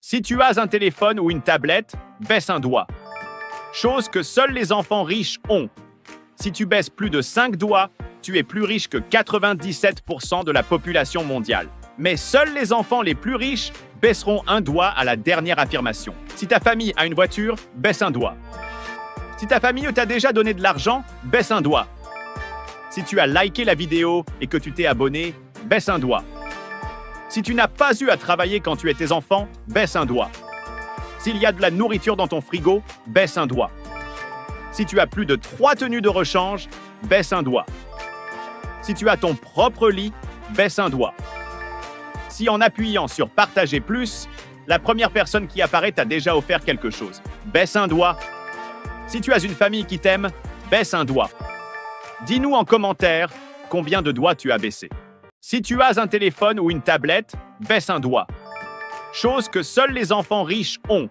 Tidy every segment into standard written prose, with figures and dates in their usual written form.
Si tu as un téléphone ou une tablette, baisse un doigt. Chose que seuls les enfants riches ont. Si tu baisses plus de 5 doigts, tu es plus riche que 97% de la population mondiale. Mais seuls les enfants les plus riches baisseront un doigt à la dernière affirmation. Si ta famille a une voiture, baisse un doigt. Si ta famille t'a déjà donné de l'argent, baisse un doigt. Si tu as liké la vidéo et que tu t'es abonné, baisse un doigt. Si tu n'as pas eu à travailler quand tu étais enfant, baisse un doigt. S'il y a de la nourriture dans ton frigo, baisse un doigt. Si tu as plus de 3 tenues de rechange, baisse un doigt. Si tu as ton propre lit, baisse un doigt. Si en appuyant sur « Partager plus », la première personne qui apparaît t'a déjà offert quelque chose, baisse un doigt. Si tu as une famille qui t'aime, baisse un doigt. Dis-nous en commentaire combien de doigts tu as baissé. Si tu as un téléphone ou une tablette, baisse un doigt. Chose que seuls les enfants riches ont.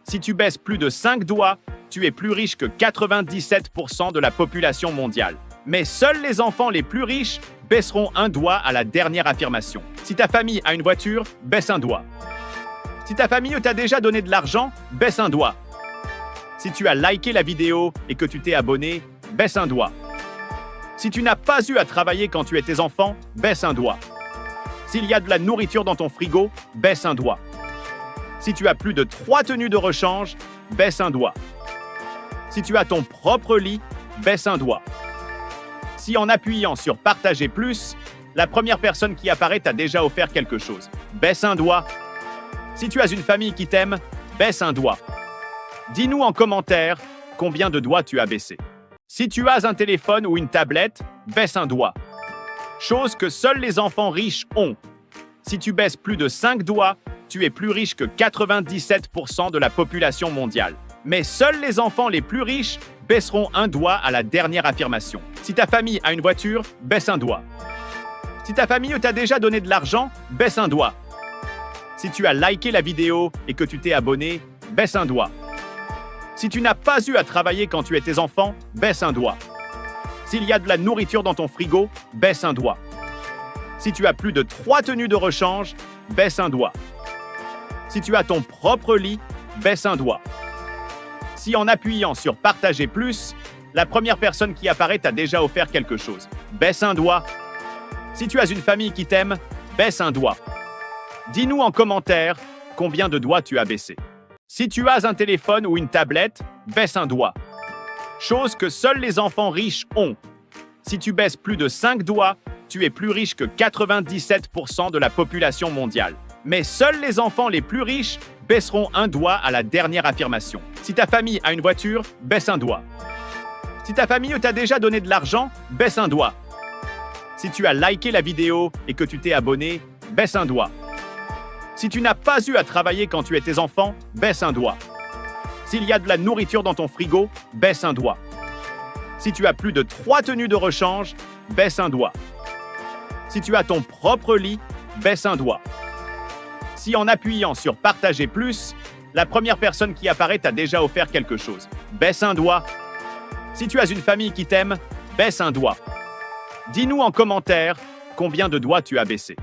Si tu baisses plus de 5 doigts, tu es plus riche que 97% de la population mondiale. Mais seuls les enfants les plus riches baisseront un doigt à la dernière affirmation. Si ta famille a une voiture, baisse un doigt. Si ta famille t'a déjà donné de l'argent, baisse un doigt. Si tu as liké la vidéo et que tu t'es abonné, baisse un doigt. Si tu n'as pas eu à travailler quand tu étais enfant, baisse un doigt. S'il y a de la nourriture dans ton frigo, baisse un doigt. Si tu as plus de 3 tenues de rechange, baisse un doigt. Si tu as ton propre lit, baisse un doigt. Si en appuyant sur « Partager plus », la première personne qui apparaît t'a déjà offert quelque chose, baisse un doigt. Si tu as une famille qui t'aime, baisse un doigt. Dis-nous en commentaire combien de doigts tu as baissé. Si tu as un téléphone ou une tablette, baisse un doigt. Chose que seuls les enfants riches ont. Si tu baisses plus de 5 doigts, tu es plus riche que 97% de la population mondiale. Mais seuls les enfants les plus riches baisseront un doigt à la dernière affirmation. Si ta famille a une voiture, baisse un doigt. Si ta famille t'a déjà donné de l'argent, baisse un doigt. Si tu as liké la vidéo et que tu t'es abonné, baisse un doigt. Si tu n'as pas eu à travailler quand tu étais enfant, baisse un doigt. S'il y a de la nourriture dans ton frigo, baisse un doigt. Si tu as plus de 3 tenues de rechange, baisse un doigt. Si tu as ton propre lit, baisse un doigt. Si en appuyant sur « Partager plus », la première personne qui apparaît t'a déjà offert quelque chose, baisse un doigt. Si tu as une famille qui t'aime, baisse un doigt. Dis-nous en commentaire combien de doigts tu as baissé. Si tu as un téléphone ou une tablette, baisse un doigt. Chose que seuls les enfants riches ont. Si tu baisses plus de 5 doigts, tu es plus riche que 97% de la population mondiale. Mais seuls les enfants les plus riches baisseront un doigt à la dernière affirmation. Si ta famille a une voiture, baisse un doigt. Si ta famille t'a déjà donné de l'argent, baisse un doigt. Si tu as liké la vidéo et que tu t'es abonné, baisse un doigt. Si tu n'as pas eu à travailler quand tu étais enfant, baisse un doigt. S'il y a de la nourriture dans ton frigo, baisse un doigt. Si tu as plus de 3 tenues de rechange, baisse un doigt. Si tu as ton propre lit, baisse un doigt. Si en appuyant sur « Partager plus », la première personne qui apparaît t'a déjà offert quelque chose, baisse un doigt. Si tu as une famille qui t'aime, baisse un doigt. Dis-nous en commentaire combien de doigts tu as baissé.